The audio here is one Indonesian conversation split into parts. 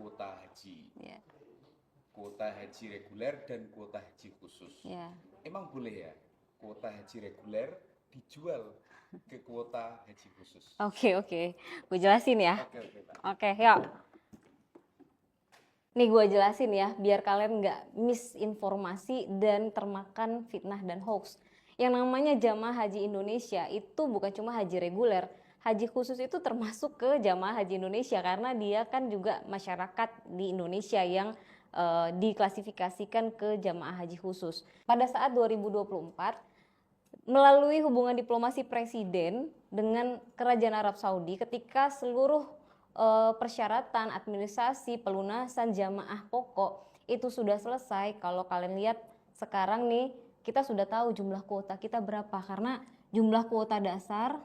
kuota haji. Ya. Kuota haji reguler dan kuota haji khusus. Ya. Emang boleh ya kuota haji reguler dijual ke kuota haji khusus? Oke. Gue jelasin ya. Oke, Pak. Oke, yuk. Nih gue jelasin ya, biar kalian nggak misinformasi dan termakan fitnah dan hoax. Yang namanya jamaah haji Indonesia itu bukan cuma haji reguler, haji khusus itu termasuk ke jamaah haji Indonesia karena dia kan juga masyarakat di Indonesia yang diklasifikasikan ke jamaah haji khusus. Pada saat 2024, melalui hubungan diplomasi presiden dengan kerajaan Arab Saudi ketika seluruh persyaratan administrasi pelunasan jamaah pokok itu sudah selesai. Kalau kalian lihat sekarang nih, kita sudah tahu jumlah kuota kita berapa karena jumlah kuota dasar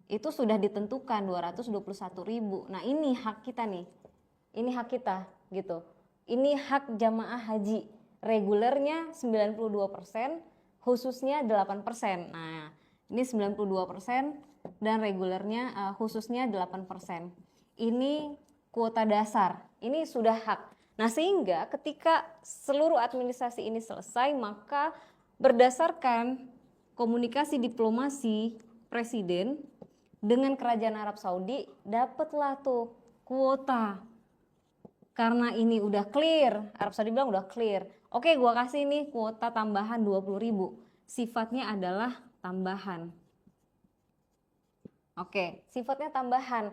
itu sudah ditentukan 221.000. Nah, ini hak kita nih. Ini hak kita gitu. Ini hak jamaah haji. Regulernya 92%, khususnya 8%. Nah, ini 92% dan regulernya khususnya 8%. Ini kuota dasar. Ini sudah hak. Nah, sehingga ketika seluruh administrasi ini selesai, maka berdasarkan komunikasi diplomasi presiden dengan kerajaan Arab Saudi, dapatlah tuh kuota. Karena ini udah clear, Arab Saudi bilang udah clear. Oke, gua kasih nih kuota tambahan 20.000. Sifatnya adalah tambahan. Oke, sifatnya tambahan.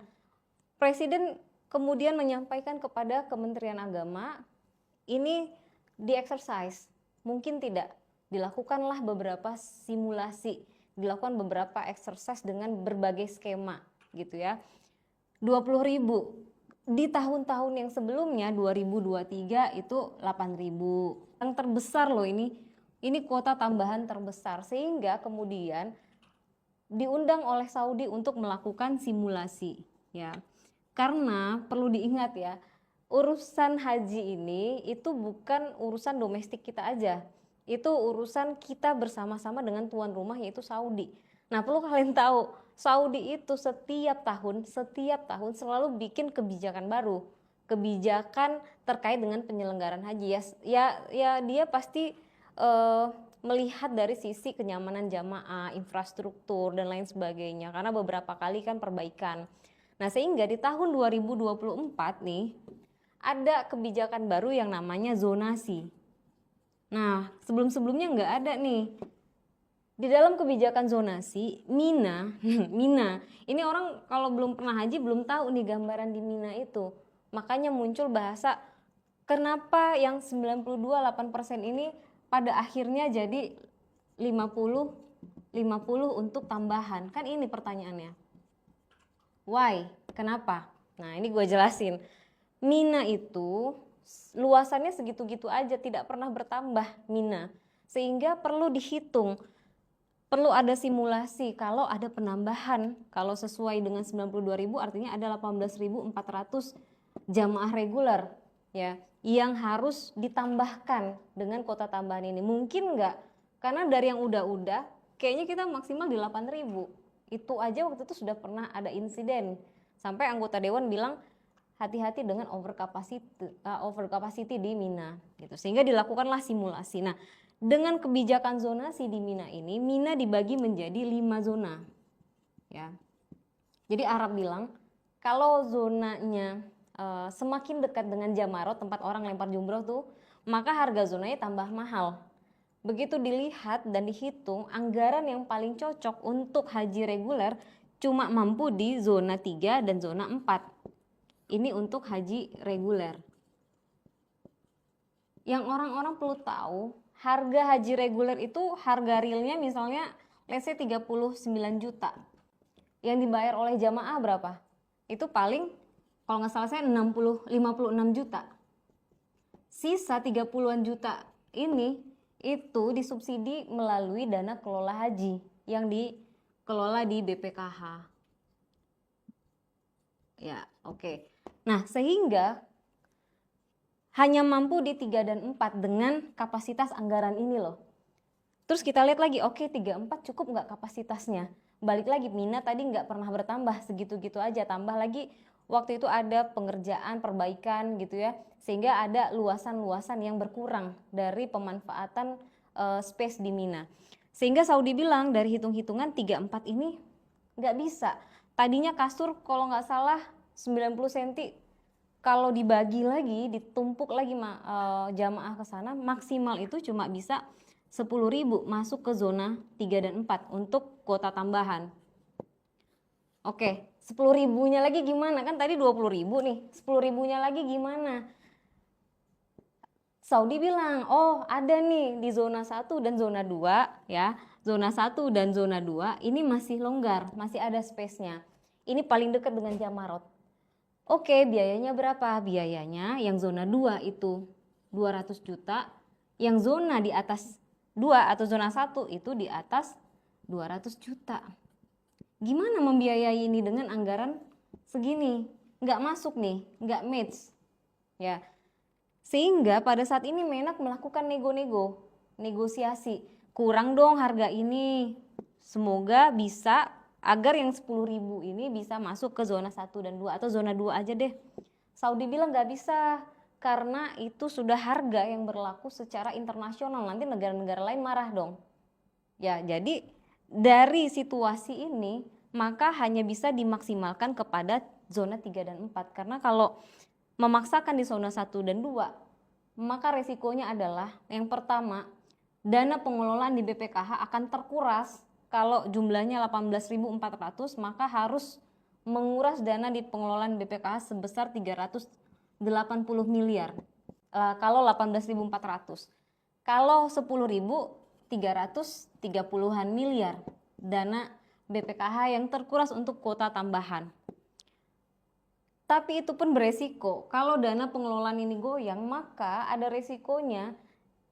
Presiden kemudian menyampaikan kepada Kementerian Agama, ini di-exercise. Mungkin tidak. Dilakukanlah beberapa simulasi, dilakukan beberapa exercise dengan berbagai skema gitu ya. 20.000. Di tahun-tahun yang sebelumnya 2023 itu 8.000. Yang terbesar loh ini kuota tambahan terbesar sehingga kemudian diundang oleh Saudi untuk melakukan simulasi ya. Karena perlu diingat ya, urusan haji ini itu bukan urusan domestik kita aja. Itu urusan kita bersama-sama dengan tuan rumah yaitu Saudi. Nah, perlu kalian tahu, Saudi itu setiap tahun selalu bikin kebijakan baru, kebijakan terkait dengan penyelenggaraan haji ya dia pasti melihat dari sisi kenyamanan jamaah, infrastruktur dan lain sebagainya karena beberapa kali kan perbaikan. Nah, sehingga di tahun 2024 nih ada kebijakan baru yang namanya zonasi. Nah, sebelum-sebelumnya nggak ada nih. Di dalam kebijakan zonasi, Mina, ini orang kalau belum pernah haji belum tahu nih gambaran di Mina itu. Makanya muncul bahasa kenapa yang 92,8% ini pada akhirnya jadi 50 untuk tambahan. Kan ini pertanyaannya. Why? Kenapa? Nah, ini gue jelasin. Mina itu luasannya segitu-gitu aja, tidak pernah bertambah Mina. Sehingga perlu dihitung. Perlu ada simulasi kalau ada penambahan. Kalau sesuai dengan 92.000 artinya ada 18.400 jamaah reguler ya yang harus ditambahkan dengan kuota tambahan ini. Mungkin enggak? Karena dari yang udah kayaknya kita maksimal di 8.000. Itu aja waktu itu sudah pernah ada insiden. Sampai anggota dewan bilang hati-hati dengan over capacity di Mina gitu. Sehingga dilakukanlah simulasi. Nah, dengan kebijakan zonasi di Mina ini, Mina dibagi menjadi 5 zona. Ya. Jadi Arab bilang, kalau zonanya semakin dekat dengan Jamarot, tempat orang lempar jumroh tuh, maka harga zonanya tambah mahal. Begitu dilihat dan dihitung, anggaran yang paling cocok untuk haji reguler cuma mampu di zona 3 dan zona 4. Ini untuk haji reguler. Yang orang-orang perlu tahu, harga haji reguler itu harga realnya misalnya let's say 39 juta. Yang dibayar oleh jamaah berapa? Itu paling kalau nggak salah saya 56 juta. Sisa 30-an juta ini itu disubsidi melalui dana kelola haji yang dikelola di BPKH. Ya, oke. Nah, sehingga hanya mampu di 3 dan 4 dengan kapasitas anggaran ini loh. Terus kita lihat lagi, oke 3-4 cukup nggak kapasitasnya? Balik lagi, Mina tadi nggak pernah bertambah, segitu-gitu aja. Tambah lagi waktu itu ada pengerjaan perbaikan gitu ya, sehingga ada luasan-luasan yang berkurang dari pemanfaatan space di Mina. Sehingga Saudi bilang dari hitung-hitungan 34 ini nggak bisa. Tadinya kasur kalau nggak salah 90 cm, kalau dibagi lagi, ditumpuk lagi jamaah ke sana, maksimal itu cuma bisa 10.000 masuk ke zona 3 dan 4 untuk kuota tambahan. Oke, 10.000-nya lagi gimana? Kan tadi 20.000 nih, 10.000-nya lagi gimana? Saudi bilang, oh ada nih di zona 1 dan zona 2 ya. Zona 1 dan zona 2 ini masih longgar, masih ada space-nya. Ini paling dekat dengan Jamarot. Oke, biayanya berapa? Biayanya yang zona 2 itu 200 juta, yang zona di atas 2 atau zona 1 itu di atas 200 juta. Gimana membiayai ini dengan anggaran segini? Nggak masuk nih, nggak match. Ya, sehingga pada saat ini Menak melakukan negosiasi. Kurang dong harga ini. Semoga bisa agar yang 10.000 ini bisa masuk ke zona 1 dan 2 atau zona 2 aja deh. Saudi bilang nggak bisa karena itu sudah harga yang berlaku secara internasional. Nanti negara-negara lain marah dong. Ya, jadi dari situasi ini maka hanya bisa dimaksimalkan kepada zona 3 dan 4. Karena kalau memaksakan di zona 1 dan 2, maka resikonya adalah yang pertama, dana pengelolaan di BPKH akan terkuras. Kalau jumlahnya 18.400, maka harus menguras dana di pengelolaan BPKH sebesar 380 miliar. Kalau 18.400. Kalau 10.000, 330-an miliar dana BPKH yang terkuras untuk kuota tambahan. Tapi itu pun beresiko. Kalau dana pengelolaan ini goyang, maka ada resikonya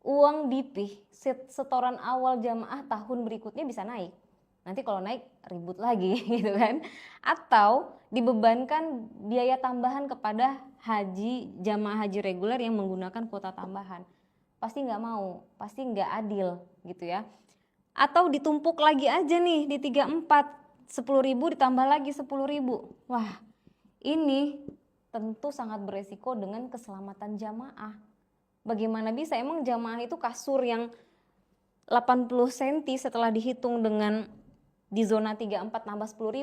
uang DIP setoran awal jamaah tahun berikutnya bisa naik. Nanti kalau naik ribut lagi gitu kan. Atau dibebankan biaya tambahan kepada jamaah haji reguler yang menggunakan kuota tambahan. Pasti nggak mau, pasti nggak adil gitu ya. Atau ditumpuk lagi aja nih di 34, 10.000 ditambah lagi 10.000. Wah, ini tentu sangat beresiko dengan keselamatan jamaah. Bagaimana bisa? Emang jamaah itu kasur yang 80 cm setelah dihitung dengan di zona 34 nambah 10.000,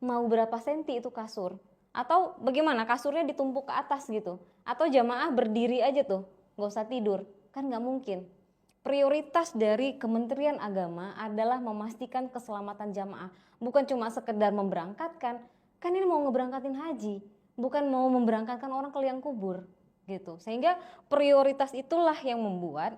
mau berapa senti itu kasur? Atau bagaimana? Kasurnya ditumpuk ke atas gitu? Atau jamaah berdiri aja tuh, nggak usah tidur? Kan nggak mungkin. Prioritas dari Kementerian Agama adalah memastikan keselamatan jamaah, bukan cuma sekedar memberangkatkan. Kan ini mau ngeberangkatin haji, bukan mau memberangkatkan orang ke liang kubur gitu. Sehingga prioritas itulah yang membuat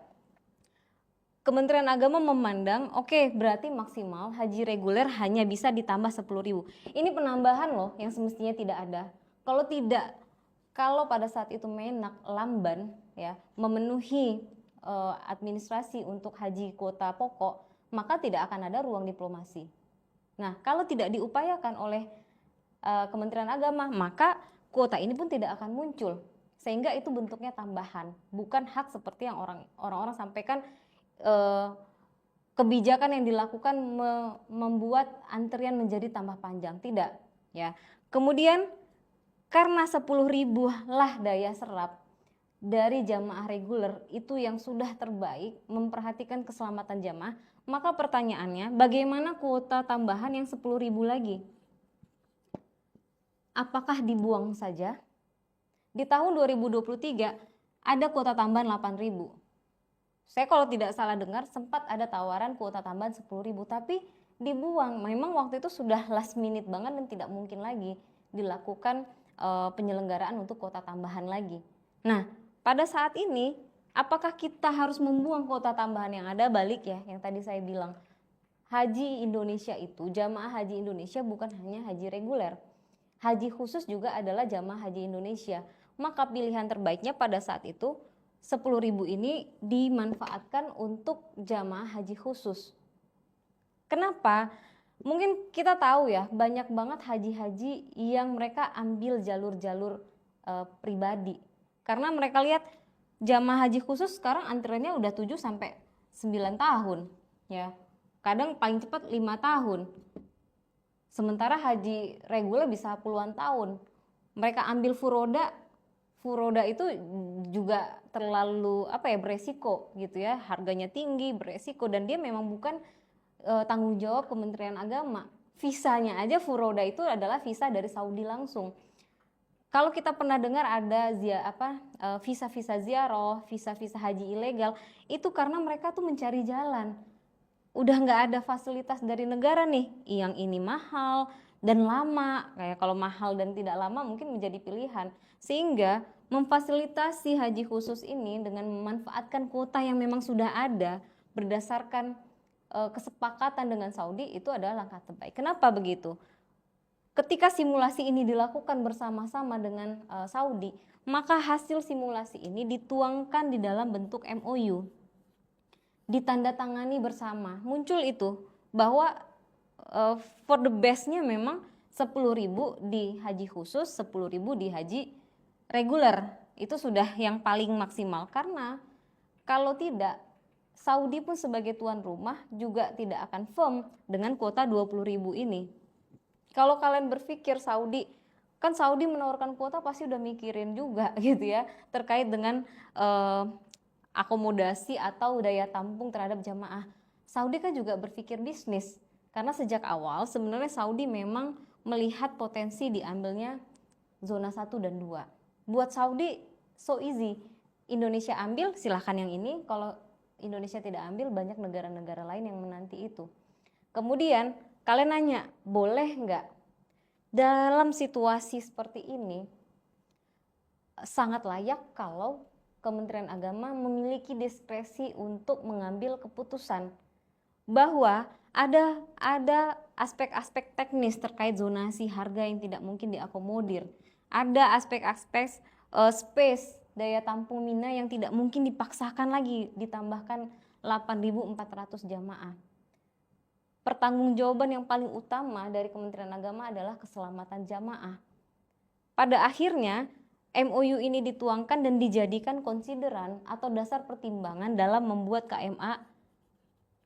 Kementerian Agama memandang oke, berarti maksimal haji reguler hanya bisa ditambah 10.000. Ini penambahan loh yang semestinya tidak ada. Kalau pada saat itu Menak lamban ya memenuhi administrasi untuk haji kuota pokok, maka tidak akan ada ruang diplomasi. Nah, kalau tidak diupayakan oleh Kementerian Agama, maka kuota ini pun tidak akan muncul. Sehingga itu bentuknya tambahan, bukan hak seperti yang orang-orang sampaikan. Kebijakan yang dilakukan membuat antrian menjadi tambah panjang, tidak ya. Kemudian karena 10.000 lah daya serap dari jamaah reguler itu yang sudah terbaik memperhatikan keselamatan jamaah, maka pertanyaannya bagaimana kuota tambahan yang 10.000 lagi? Apakah dibuang saja? Di tahun 2023 ada kuota tambahan 8.000. Saya kalau tidak salah dengar sempat ada tawaran kuota tambahan 10.000, tapi dibuang. Memang waktu itu sudah last minute banget dan tidak mungkin lagi dilakukan penyelenggaraan untuk kuota tambahan lagi. Nah, pada saat ini apakah kita harus membuang kuota tambahan yang ada? Balik ya yang tadi saya bilang, haji Indonesia itu, jamaah haji Indonesia bukan hanya haji reguler. Haji khusus juga adalah jamaah haji Indonesia. Maka pilihan terbaiknya pada saat itu 10.000 ini dimanfaatkan untuk jamaah haji khusus. Kenapa? Mungkin kita tahu ya, banyak banget haji-haji yang mereka ambil jalur-jalur pribadi. Karena mereka lihat jamaah haji khusus sekarang antriannya udah 7 sampai 9 tahun ya. Kadang paling cepat 5 tahun. Sementara haji reguler bisa puluhan tahun. mereka ambil furoda itu juga terlalu beresiko gitu ya, harganya tinggi, beresiko, dan dia memang bukan tanggung jawab Kementerian Agama. Visanya aja furoda itu adalah visa dari Saudi langsung. Kalau kita pernah dengar ada visa-visa ziarah, visa-visa haji ilegal, itu karena mereka tuh mencari jalan. Udah nggak ada fasilitas dari negara nih, yang ini mahal dan lama. Kayak kalau mahal dan tidak lama mungkin menjadi pilihan. Sehingga memfasilitasi haji khusus ini dengan memanfaatkan kuota yang memang sudah ada berdasarkan kesepakatan dengan Saudi, itu adalah langkah terbaik. Kenapa begitu? Ketika simulasi ini dilakukan bersama-sama dengan Saudi, maka hasil simulasi ini dituangkan di dalam bentuk MOU, ditandatangani bersama. Muncul itu bahwa for the bestnya memang 10.000 di haji khusus, 10.000 di haji reguler. Itu sudah yang paling maksimal, karena kalau tidak, Saudi pun sebagai tuan rumah juga tidak akan firm dengan kuota 20.000 ini. Kalau kalian berpikir Saudi menawarkan kuota, pasti udah mikirin juga gitu ya, terkait dengan akomodasi atau daya tampung terhadap jamaah. Saudi kan juga berpikir bisnis, karena sejak awal sebenarnya Saudi memang melihat potensi diambilnya zona 1 dan 2. Buat Saudi so easy, Indonesia ambil silahkan yang ini, kalau Indonesia tidak ambil banyak negara-negara lain yang menanti itu. Kemudian kalian nanya, boleh nggak? Dalam situasi seperti ini sangat layak kalau Kementerian Agama memiliki diskresi untuk mengambil keputusan, bahwa ada aspek-aspek teknis terkait zonasi harga yang tidak mungkin diakomodir, ada aspek-aspek space daya tampung Mina yang tidak mungkin dipaksakan lagi ditambahkan 8.400 jamaah. Pertanggungjawaban yang paling utama dari Kementerian Agama adalah keselamatan jamaah. Pada akhirnya MOU ini dituangkan dan dijadikan konsideran atau dasar pertimbangan dalam membuat KMA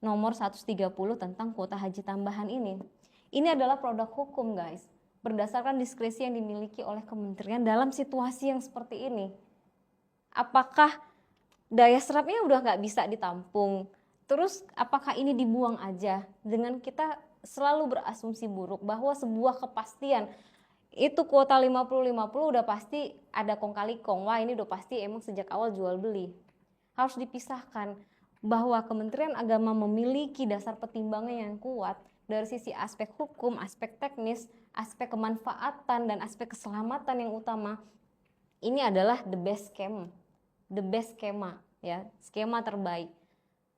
nomor 130 tentang kuota haji tambahan ini. Ini adalah produk hukum, guys, berdasarkan diskresi yang dimiliki oleh kementerian dalam situasi yang seperti ini. Apakah daya serapnya udah nggak bisa ditampung? Terus apakah ini dibuang aja? Dengan kita selalu berasumsi buruk bahwa sebuah kepastian itu kuota 50-50 udah pasti ada kong kali kong. Wah, ini udah pasti emang sejak awal jual beli. Harus dipisahkan bahwa Kementerian Agama memiliki dasar pertimbangan yang kuat dari sisi aspek hukum, aspek teknis, aspek kemanfaatan, dan aspek keselamatan yang utama. Ini adalah the best skema ya, skema terbaik.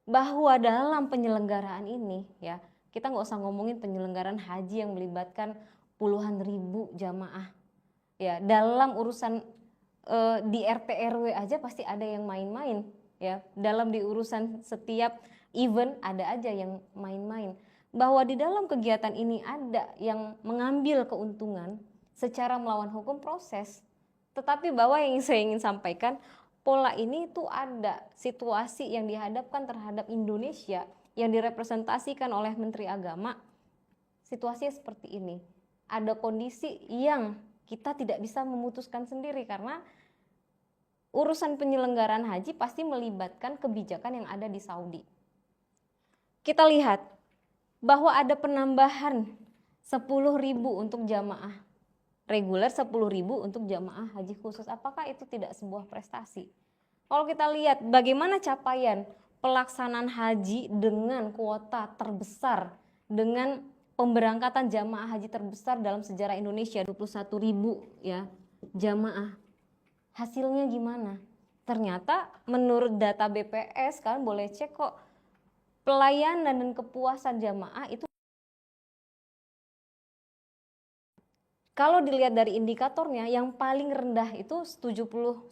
Bahwa dalam penyelenggaraan ini ya, kita nggak usah ngomongin penyelenggaraan haji yang melibatkan puluhan ribu jamaah ya, dalam urusan di RT RW aja pasti ada yang main-main ya, dalam di urusan setiap event ada aja yang main-main. Bahwa di dalam kegiatan ini ada yang mengambil keuntungan secara melawan hukum proses, tetapi bahwa yang saya ingin sampaikan, pola ini tuh ada situasi yang dihadapkan terhadap Indonesia yang direpresentasikan oleh Menteri Agama. Situasinya seperti ini. Ada kondisi yang kita tidak bisa memutuskan sendiri karena urusan penyelenggaraan haji pasti melibatkan kebijakan yang ada di Saudi. Kita lihat bahwa ada penambahan 10.000 untuk jamaah reguler, 10.000 untuk jamaah haji khusus. Apakah itu tidak sebuah prestasi? Kalau kita lihat bagaimana capaian pelaksanaan haji dengan kuota terbesar, dengan pemberangkatan jamaah haji terbesar dalam sejarah Indonesia, 21.000 ya jamaah. Hasilnya gimana? Ternyata menurut data BPS, kalian boleh cek kok, pelayanan dan kepuasan jamaah itu, kalau dilihat dari indikatornya, yang paling rendah itu 71,6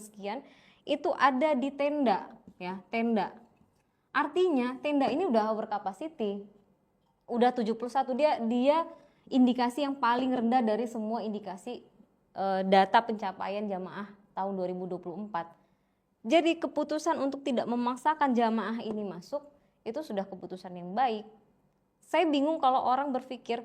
sekian, itu ada di tenda ya, tenda. Artinya tenda ini udah over capacity. Udah 71, dia indikasi yang paling rendah dari semua indikasi data pencapaian jamaah tahun 2024. Jadi keputusan untuk tidak memaksakan jamaah ini masuk itu sudah keputusan yang baik. Saya bingung kalau orang berpikir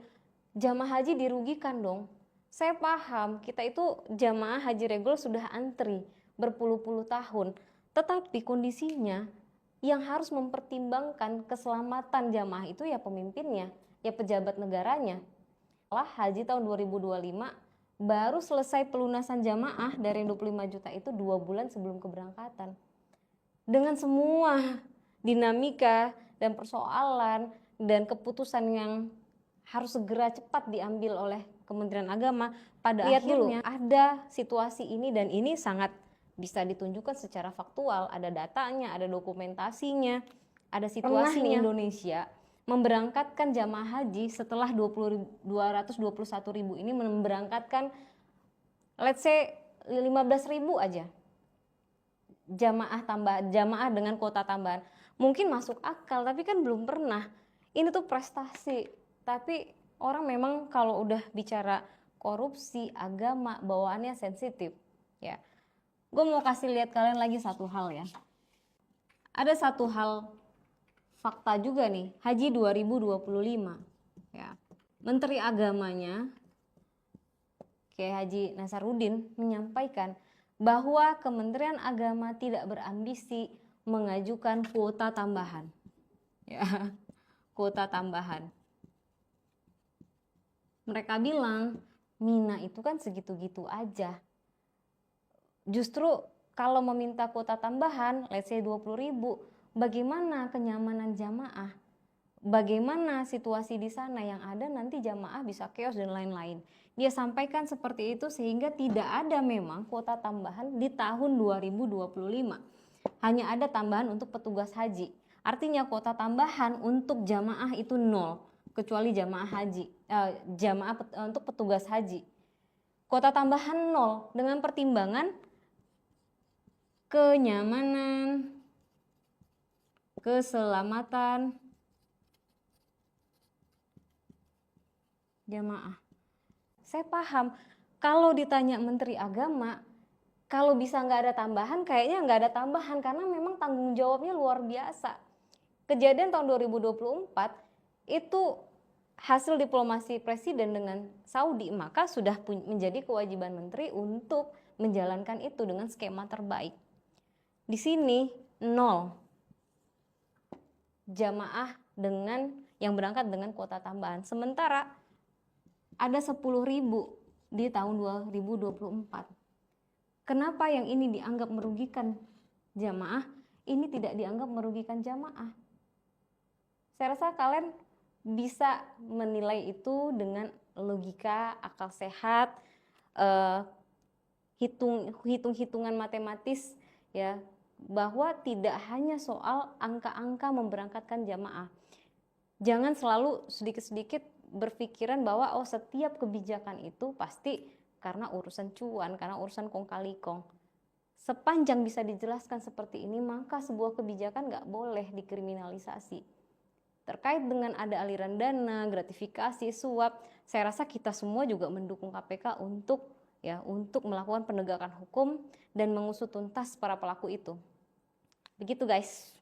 jamaah haji dirugikan dong. Saya paham kita itu jamaah haji reguler sudah antri berpuluh-puluh tahun, tetapi kondisinya yang harus mempertimbangkan keselamatan jamaah itu ya pemimpinnya, ya pejabat negaranya. Setelah haji tahun 2025 baru selesai pelunasan jamaah dari 25 juta itu 2 bulan sebelum keberangkatan. Dengan semua dinamika dan persoalan dan keputusan yang harus segera cepat diambil oleh Kementerian Agama, pada akhirnya ada situasi ini, dan ini sangat bisa ditunjukkan secara faktual, ada datanya, ada dokumentasinya, ada situasinya. Indonesia memberangkatkan jamaah haji setelah 221.000 ini memberangkatkan let's say 15.000 aja jamaah dengan kuota tambahan. Mungkin masuk akal, tapi kan belum pernah. Ini tuh prestasi. Tapi orang memang kalau udah bicara korupsi, agama, bawaannya sensitif. Ya, gue mau kasih lihat kalian lagi satu hal ya. Ada satu hal fakta juga nih, Haji 2025. Ya, Menteri Agamanya Kiai Haji Nasaruddin menyampaikan bahwa Kementerian Agama tidak berambisi mengajukan kuota tambahan. Ya, kuota tambahan. Mereka bilang Mina itu kan segitu-gitu aja. Justru kalau meminta kuota tambahan, let's say 20.000, bagaimana kenyamanan jamaah? Bagaimana situasi di sana yang ada nanti jamaah bisa chaos dan lain-lain. Dia sampaikan seperti itu sehingga tidak ada memang kuota tambahan di tahun 2025. Hanya ada tambahan untuk petugas haji. Artinya kuota tambahan untuk jamaah itu 0, kecuali jamaah haji, untuk petugas haji. Kuota tambahan 0 dengan pertimbangan kenyamanan, keselamatan jamaah. Saya paham kalau ditanya Menteri Agama, kalau bisa nggak ada tambahan, kayaknya nggak ada tambahan karena memang tanggung jawabnya luar biasa. Kejadian tahun 2024 itu hasil diplomasi Presiden dengan Saudi, maka sudah menjadi kewajiban Menteri untuk menjalankan itu dengan skema terbaik. Di sini 0 jamaah dengan yang berangkat dengan kuota tambahan. Sementara ada 10.000 di tahun 2024. Kenapa yang ini dianggap merugikan jamaah, ini tidak dianggap merugikan jamaah? Saya rasa kalian bisa menilai itu dengan logika, akal sehat, hitung-hitungan matematis ya, bahwa tidak hanya soal angka-angka memberangkatkan jamaah. Jangan selalu sedikit-sedikit berpikiran bahwa setiap kebijakan itu pasti karena urusan cuan, karena urusan kong kali kong. Sepanjang bisa dijelaskan seperti ini, maka sebuah kebijakan nggak boleh dikriminalisasi. Terkait dengan ada aliran dana, gratifikasi, suap, saya rasa kita semua juga mendukung KPK untuk melakukan penegakan hukum dan mengusut tuntas para pelaku itu. Begitu guys.